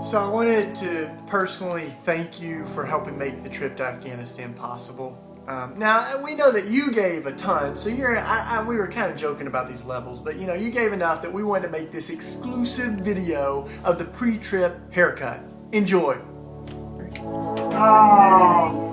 So I wanted to personally thank you for helping make the trip to Afghanistan possible. Now we know that you gave a ton, so we were kind of joking about these levels, but you gave enough that we wanted to make this exclusive video of the pre-trip haircut. Enjoy. Oh.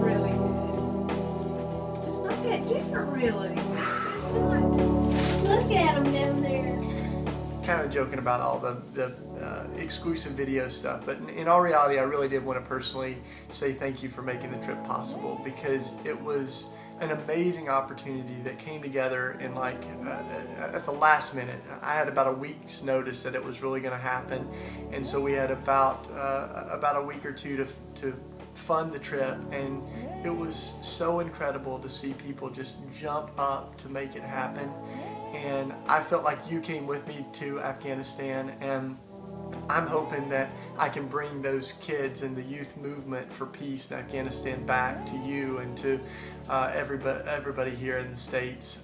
Really good. It's not that different, really. It's not. Look at them down there. Kind of joking about all the exclusive video stuff, but in all reality, I really did want to personally say thank you for making the trip possible, because it was an amazing opportunity that came together in at the last minute. I had about a week's notice that it was really going to happen, and so we had about a week or two to fund the trip, and it was so incredible to see people just jump up to make it happen. And I felt like you came with me to Afghanistan, and I'm hoping that I can bring those kids and the youth movement for peace in Afghanistan back to you and to everybody here in the States,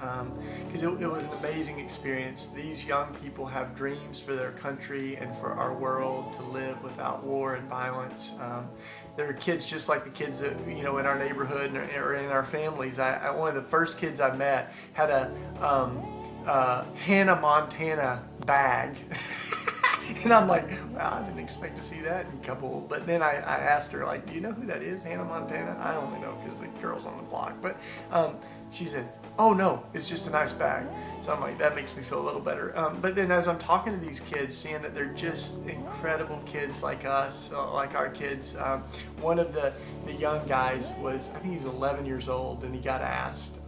because it was an amazing experience. These young people have dreams for their country and for our world to live without war and violence. They're kids just like the kids that in our neighborhood or in our families. One of the first kids I met had a Hannah Montana bag. And I'm like, wow, I didn't expect to see that in a couple. But then I asked her, do you know who that is, Hannah Montana? I only know because the girl's on the block. But she said, oh no, it's just a nice bag. So I'm like, that makes me feel a little better. But then as I'm talking to these kids, seeing that they're just incredible kids like us, like our kids. One of the young guys was, I think he's 11 years old, and he got asked,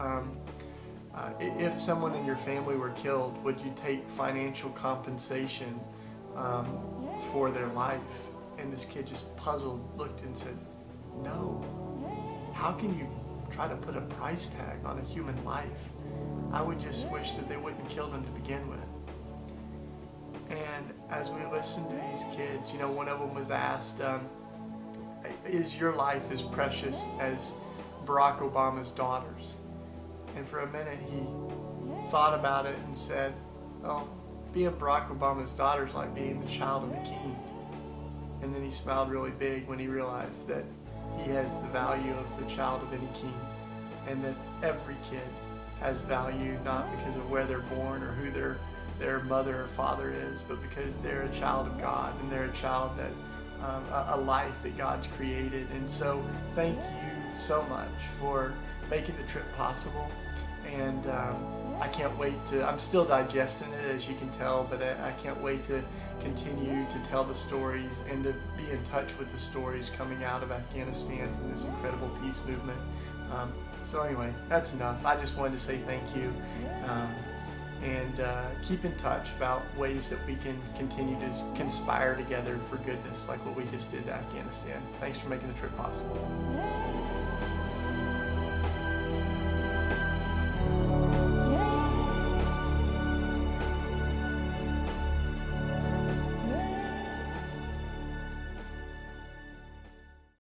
if someone in your family were killed, would you take financial compensation for their life? And this kid, just puzzled, looked and said, no. How can you try to put a price tag on a human life? I would just wish that they wouldn't kill them to begin with. And as we listened to these kids, one of them was asked, is your life as precious as Barack Obama's daughter's? And for a minute he thought about it and said, well, being Barack Obama's daughter is like being the child of a king. And then he smiled really big when he realized that he has the value of the child of any king, and that every kid has value, not because of where they're born or who their mother or father is, but because they're a child of God, and they're a child that a life that God's created. And so thank you so much for making the trip possible. And I can't wait I'm still digesting it, as you can tell, but I can't wait to continue to tell the stories and to be in touch with the stories coming out of Afghanistan from this incredible peace movement. So anyway, that's enough. I just wanted to say thank you, and keep in touch about ways that we can continue to conspire together for goodness, like what we just did to Afghanistan. Thanks for making the trip possible.